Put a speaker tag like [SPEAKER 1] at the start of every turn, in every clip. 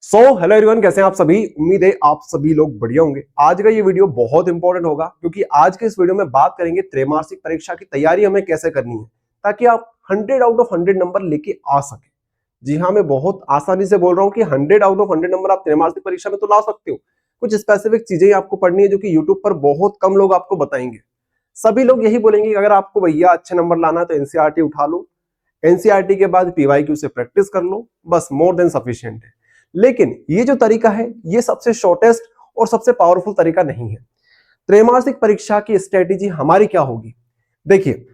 [SPEAKER 1] Hello everyone, कैसे हैं आप सभी। उम्मीद है आप सभी लोग बढ़िया होंगे। आज का ये वीडियो बहुत इंपॉर्टेंट होगा क्योंकि आज के इस वीडियो में बात करेंगे त्रैमासिक परीक्षा की तैयारी हमें कैसे करनी है ताकि आप 100 आउट ऑफ 100 नंबर लेके आ सके। जी हाँ, मैं बहुत आसानी से बोल रहा हूँ कि 100 आउट ऑफ 100 नंबर आप त्रैमासिक परीक्षा में तो ला सकते हो। कुछ स्पेसिफिक चीजें आपको पढ़नी है जो कि यूट्यूब पर बहुत कम लोग आपको बताएंगे। सभी लोग यही बोलेंगे कि अगर आपको भैया अच्छे नंबर लाना है तो एनसीईआरटी उठा लो, एनसीईआरटी के बाद पीवाईक्यू से प्रैक्टिस कर लो, बस मोर देन सफिशिएंट है। लेकिन ये जो तरीका है ये सबसे शॉर्टेस्ट और सबसे पावरफुल तरीका नहीं है। त्रैमासिक परीक्षा की स्ट्रेटेजी हमारी क्या होगी? देखिए,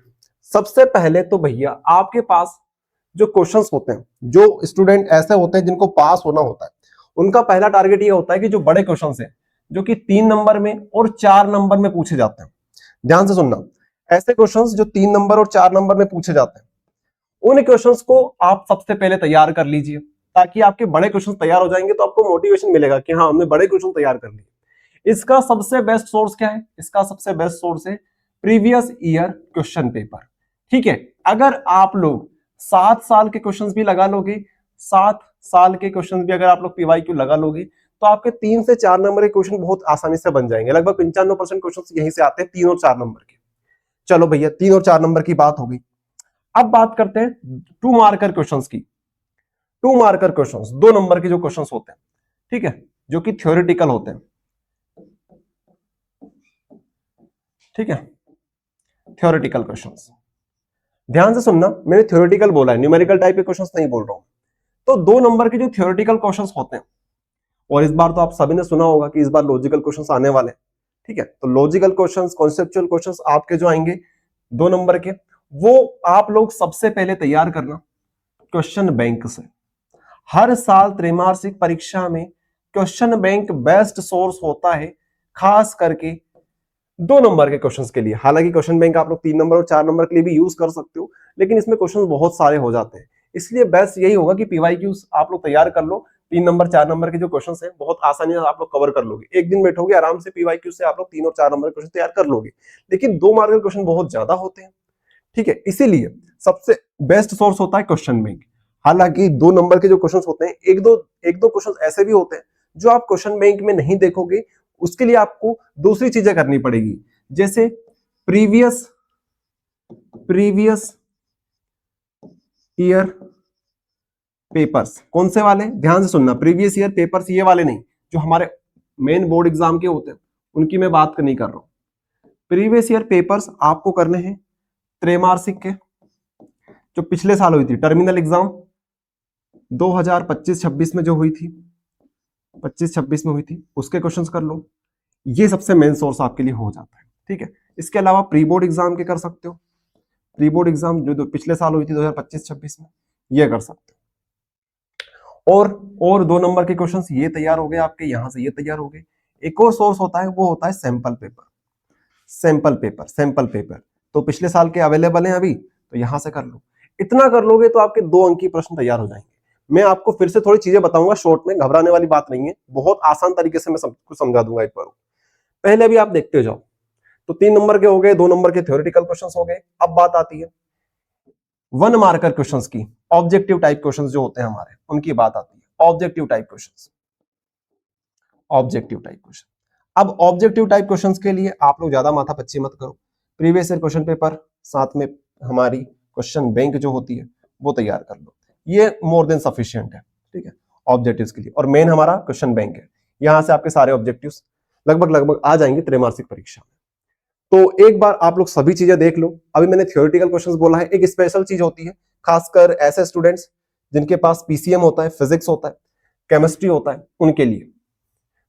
[SPEAKER 1] सबसे पहले तो भैया आपके पास जो क्वेश्चंस होते हैं, जो स्टूडेंट ऐसे होते हैं जिनको पास होना होता है, उनका पहला टारगेट ये होता है कि जो बड़े क्वेश्चंस हैं जो कि 3 नंबर में और 4 नंबर में पूछे जाते हैं, ध्यान से सुनना, ऐसे क्वेश्चंस जो 3 नंबर और 4 नंबर में पूछे जाते हैं उन क्वेश्चंस को आप सबसे पहले तैयार कर लीजिए ताकि आपके बड़े क्वेश्चन तैयार हो जाएंगे तो आपको मोटिवेशन मिलेगा कि हाँ, हमने बड़े क्वेश्चन तैयार कर लिए। इसका सबसे बेस्ट सोर्स क्या है? इसका सबसे बेस्ट सोर्स है प्रीवियस ईयर क्वेश्चन पेपर। ठीक है, अगर आप लोग 7 साल के क्वेश्चंस भी लगा लोगे, 7 साल के क्वेश्चंस भी अगर आप लोग पीवाईक्यू लगा लोगे तो आपके 3 से 4 नंबर के क्वेश्चन बहुत आसानी से बन जाएंगे। लगभग 95% क्वेश्चन यहीं से आते हैं, 3 और 4 नंबर के। चलो भैया, 3 और 4 नंबर की बात हो गई। अब बात करते हैं 2 मार्कर क्वेश्चंस की। 2 मार्कर क्वेश्चंस, 2 नंबर के जो क्वेश्चंस होते हैं, ठीक है, जो कि थ्योरेटिकल होते हैं। ठीक है, थ्योरेटिकल क्वेश्चंस, ध्यान से सुनना, मैंने थ्योरेटिकल बोला है, न्यूमेरिकल टाइप के क्वेश्चंस नहीं बोल रहा हूं। तो 2 नंबर के जो थ्योरेटिकल क्वेश्चंस होते हैं, और इस बार तो आप सभी ने सुना होगा कि इस बार लॉजिकल क्वेश्चंस आने वाले हैं। ठीक है, तो लॉजिकल क्वेश्चंस, कॉन्सेप्चुअल क्वेश्चंस आपके जो आएंगे 2 नंबर के, वो आप लोग सबसे पहले तैयार करना क्वेश्चन बैंक से। हर साल त्रैमासिक परीक्षा में क्वेश्चन बैंक बेस्ट सोर्स होता है, खास करके 2 नंबर के क्वेश्चंस के लिए। हालांकि क्वेश्चन बैंक आप लोग 3 नंबर और 4 नंबर के लिए भी यूज कर सकते हो, लेकिन इसमें क्वेश्चंस बहुत सारे हो जाते हैं। इसलिए बेस्ट यही होगा कि पीवाईक्यूज आप लोग तैयार कर लो। 3 नंबर 4 नंबर के जो क्वेश्चंस हैं बहुत आसानी से आप लोग कवर कर लोगे। एक दिन बैठोगे आराम से, पीवाईक्यू से आप लोग 3 और 4 नंबर के क्वेश्चन तैयार कर लोगे। लेकिन 2 मार्क के क्वेश्चन बहुत ज्यादा होते हैं। ठीक है, इसीलिए सबसे बेस्ट सोर्स होता है क्वेश्चन बैंक। हालांकि 2 नंबर के जो क्वेश्चंस होते हैं, एक दो क्वेश्चंस ऐसे भी होते हैं जो आप क्वेश्चन बैंक में नहीं देखोगे। उसके लिए आपको दूसरी चीजें करनी पड़ेगी, जैसे प्रीवियस ईयर पेपर्स। कौन से वाले? ध्यान से सुनना, प्रीवियस ईयर पेपर्स ये वाले नहीं, जो हमारे मेन बोर्ड एग्जाम के होते हैं उनकी मैं बात नहीं कर रहा हूं। प्रीवियस ईयर पेपर्स आपको करने हैं त्रैमासिक के, जो पिछले साल हुई थी टर्मिनल एग्जाम 2025-26 में, जो हुई थी 25-26 में हुई थी, उसके क्वेश्चंस कर लो। ये सबसे मेन सोर्स आपके लिए हो जाता है। ठीक है, इसके अलावा प्री बोर्ड एग्जाम के कर सकते हो। प्री बोर्ड एग्जाम जो पिछले साल हुई थी 2025-26 में, ये कर सकते हो। और 2 नंबर के क्वेश्चंस ये तैयार हो गए आपके, यहां से ये तैयार हो गए। एक और सोर्स होता है, वो होता है सैंपल पेपर। सैंपल पेपर तो पिछले साल के अवेलेबल हैं अभी, तो यहां से कर लो। इतना कर लोगे तो आपके 2 अंक की प्रश्न तैयार हो जाएंगे। मैं आपको फिर से थोड़ी चीजें बताऊंगा शॉर्ट में, घबराने वाली बात नहीं है, बहुत आसान तरीके से मैं सब कुछ समझा दूंगा एक बार। पहले अभी आप देखते जाओ। तो 3 नंबर के हो गए, 2 नंबर के थ्योरेटिकल क्वेश्चंस हो गए। अब बात आती है 1 मार्कर क्वेश्चंस की, ऑब्जेक्टिव टाइप क्वेश्चंस जो होते हैं हमारे, उनकी बात आती है। Objective type questions, objective type question. अब ऑब्जेक्टिव टाइप क्वेश्चंस के लिए आप लोग ज्यादा माथा पच्ची मत करो। प्रीवियस ईयर क्वेश्चन पेपर, साथ में हमारी क्वेश्चन बैंक जो होती है वो तैयार कर लो, ये मोर देन सफिशिएंट है। ठीक है, ऑब्जेक्टिव्स के लिए। और मेन हमारा क्वेश्चन बैंक है, यहां से आपके सारे ऑब्जेक्टिव्स लगभग आ जाएंगे त्रैमासिक परीक्षा में। तो एक बार आप लोग सभी चीजें देख लो। अभी मैंने थ्योरेटिकल क्वेश्चंस बोला है, एक स्पेशल चीज होती है खासकर ऐसे स्टूडेंट्स जिनके पास पीसीएम होता है, फिजिक्स होता है, केमिस्ट्री होता है, उनके लिए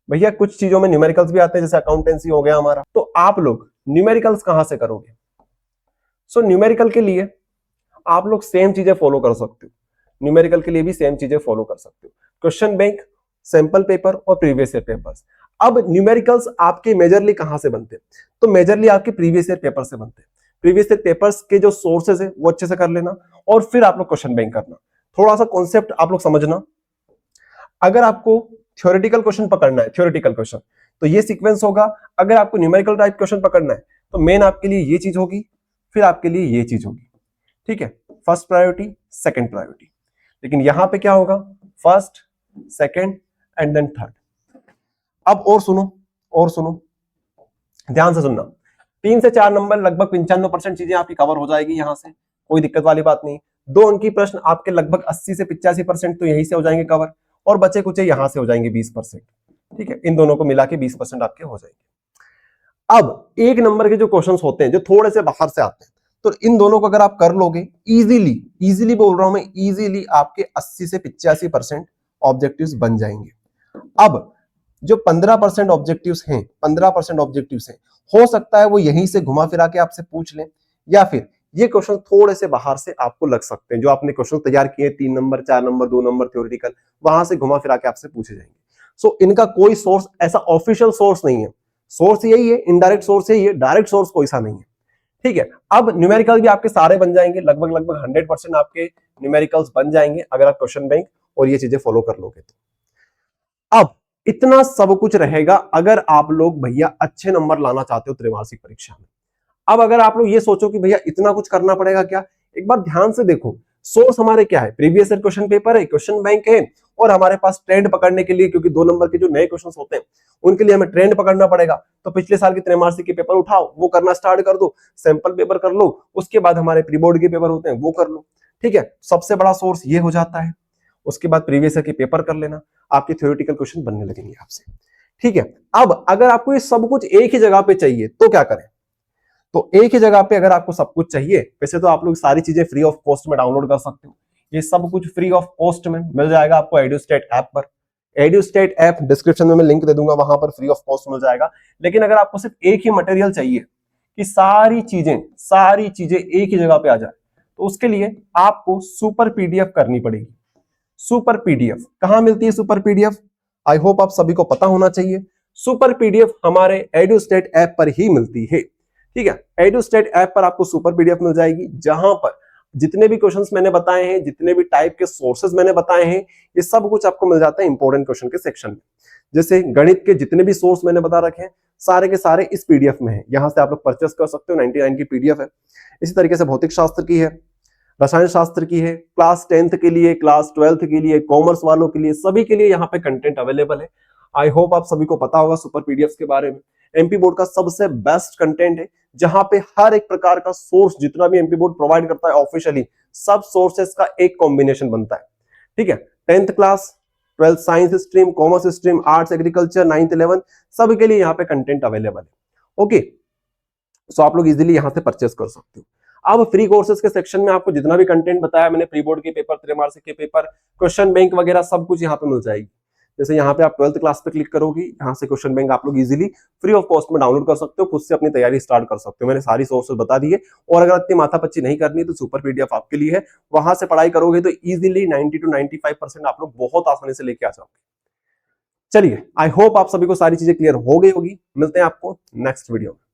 [SPEAKER 1] भैया कुछ चीजों में न्यूमेरिकल्स भी आते हैं, जैसे अकाउंटेंसी हो गया हमारा। तो आप लोग न्यूमेरिकल्स कहां से करोगे? सो न्यूमेरिकल के लिए आप लोग सेम चीजें फॉलो कर सकते हो। न्यूमेरिकल के लिए भी सेम चीजें फॉलो कर सकते हो, क्वेश्चन बैंक, सैंपल पेपर और प्रीवियस ईयर पेपर्स। अब न्यूमेरिकल्स आपके मेजरली कहां से बनते हैं? तो मेजरली आपके प्रीवियस ईयर पेपर से बनते हैं। प्रीवियस ईयर पेपर्स के जो सोर्सेज है वो अच्छे से कर लेना, और फिर आप लोग क्वेश्चन बैंक करना। थोड़ा सा कॉन्सेप्ट आप लोग समझना। अगर आपको थ्योरेटिकल क्वेश्चन पकड़ना है, थ्योरेटिकल क्वेश्चन, तो ये सीक्वेंस होगा। अगर आपको न्यूमेरिकल टाइप क्वेश्चन पकड़ना है तो मेन आपके लिए ये चीज होगी, फिर आपके लिए ये चीज होगी। ठीक है, फर्स्ट प्रायोरिटी, सेकंड प्रायोरिटी। लेकिन यहां पे क्या होगा? First, second, and then third. अब और सुनो, ध्यान से सुनना। 3 से 4 नंबर लगभग 95% चीजें आपकी कवर हो जाएगी, यहां से कोई दिक्कत वाली बात नहीं। 2 अंक की प्रश्न आपके लगभग 80 से 85% तो यहीं से हो जाएंगे कवर, और बचे कुछ यहां से हो जाएंगे 20%। ठीक है, इन दोनों को मिला के 20% आपके हो जाएंगे। अब 1 नंबर के जो क्वेश्चंस होते हैं जो थोड़े से बाहर से आते हैं, तो इन दोनों को अगर आप कर लोगे इजीली बोल रहा हूं मैं, इजीली आपके 80 से 85% ऑब्जेक्टिव्स बन जाएंगे। अब जो 15% ऑब्जेक्टिव्स हैं, 15% ऑब्जेक्टिव्स हैं, हो सकता है वो यहीं से घुमा फिरा के आपसे पूछ लें, या फिर ये क्वेश्चन थोड़े से बाहर से आपको लग सकते हैं। जो आपने क्वेश्चन तैयार किए 3 नंबर 4 नंबर 2 नंबर थ्योरेटिकल, वहां से घुमा फिरा के आपसे पूछे जाएंगे। सो इनका कोई सोर्स ऐसा ऑफिशियल सोर्स नहीं है, सोर्स यही है, इनडायरेक्ट सोर्स यही है, डायरेक्ट सोर्स कोई सा नहीं है। ठीक है, अब न्यूमेरिकल भी आपके सारे बन जाएंगे, लगभग 100% आपके न्यूमेरिकल्स बन जाएंगे अगर आप क्वेश्चन बैंक और ये चीजें फॉलो कर लोगे तो। अब इतना सब कुछ रहेगा अगर आप लोग भैया अच्छे नंबर लाना चाहते हो त्रैमासिक परीक्षा में। अब अगर आप लोग ये सोचो कि भैया इतना कुछ करना पड़ेगा क्या, एक बार ध्यान से देखो, सोर्स हमारे क्या है, प्रीवियस ईयर क्वेश्चन पेपर है, क्वेश्चन बैंक है, और हमारे पास ट्रेंड पकड़ने के लिए, क्योंकि 2 नंबर के जो नए क्वेश्चंस होते हैं उनके लिए हमें ट्रेंड पकड़ना पड़ेगा, तो पिछले साल की त्रैमासिक के पेपर उठाओ, वो करना स्टार्ट कर दो, सैंपल पेपर कर लो, उसके बाद हमारे प्री बोर्ड के पेपर होते हैं वो कर लो। ठीक है, सबसे बड़ा सोर्स ये हो जाता है। उसके बाद प्रीवियस ईयर के पेपर कर लेना, आपके थ्योरेटिकल क्वेश्चन बनने लगेंगे आपसे। ठीक है, अब अगर आपको ये सब कुछ एक ही जगह पे चाहिए तो क्या करें, तो एक ही जगह पे अगर आपको सब कुछ चाहिए, वैसे तो आप लोग सारी चीजें फ्री ऑफ कॉस्ट में डाउनलोड कर सकते हो, ये सब कुछ फ्री ऑफ कॉस्ट में मिल जाएगा आपको एडुस्टेट ऐप पर। एडुस्टेट ऐप डिस्क्रिप्शन में मैं लिंक दे दूंगा, वहां पर फ्री ऑफ कॉस्ट मिल जाएगा। लेकिन अगर आपको सिर्फ एक ही मटेरियल चाहिए कि सारी चीजें एक ही जगह पे आ जाए, तो उसके लिए आपको सुपर पीडीएफ करनी पड़ेगी। सुपर पीडीएफ कहां मिलती है सुपर पीडीएफ, आई होप आप सभी को पता होना चाहिए। सुपर पीडीएफ हमारे एडुस्टेट ऐप पर ही मिलती है। ठीक है, एडुस्टेट ऐप पर आपको सुपर पीडीएफ मिल जाएगी, जहां पर जितने भी क्वेश्चंस मैंने बताए हैं, जितने भी टाइप के सोर्सेज मैंने बताए हैं, ये सब कुछ आपको मिल जाता है इंपॉर्टेंट क्वेश्चन के सेक्शन में। जैसे गणित के जितने भी सोर्स मैंने बता रखे हैं, सारे के सारे इस पीडीएफ में है, यहां से आप लोग परचेस कर सकते हो, 99 की पीडीएफ है। इसी तरीके से भौतिक शास्त्र की है, रसायन शास्त्र की है, क्लास 10th के लिए, क्लास 12th के लिए, कॉमर्स वालों के लिए, सभी के लिए यहाँ पे कंटेंट अवेलेबल है। आई होप आप सभी को पता होगा सुपर पीडीएफ के बारे में। एमपी बोर्ड का सबसे बेस्ट कंटेंट है, जहां पे हर एक प्रकार का सोर्स जितना भी एमपी बोर्ड प्रोवाइड करता है ऑफिशियली, सब सोर्सेस का एक कॉम्बिनेशन बनता है। ठीक है, 10th class, 12th science stream, commerce stream, arts, agriculture, 9th 11th सभी के लिए यहाँ पे कंटेंट अवेलेबल है। ओके, सो आप लोग इजीली यहाँ से परचेस कर सकते हो। अब फ्री कोर्सेज के सेक्शन में आपको जितना भी कंटेंट बताया मैंने, प्री बोर्ड के पेपर, त्रैमासिक के पेपर, क्वेश्चन बैंक वगैरह सब कुछ यहाँ पे मिल जाएगी। जैसे यहाँ पे आप 12th क्लास पे क्लिक करोगी, यहाँ से क्वेश्चन बैंक आप लोग इजीली फ्री ऑफ कॉस्ट में डाउनलोड कर सकते हो, खुद से अपनी तैयारी स्टार्ट कर सकते हो। मैंने सारी सोर्सेज बता दिए, और अगर इतनी माथापच्ची नहीं करनी तो सुपर पीडीएफ आपके लिए है, वहां से पढ़ाई करोगे तो इजीली 90 to 95% आप लोग बहुत आसानी से लेके आ जाओगे। चलिए, आई होप आप सभी को सारी चीजें क्लियर हो गई होगी। मिलते हैं आपको नेक्स्ट वीडियो में।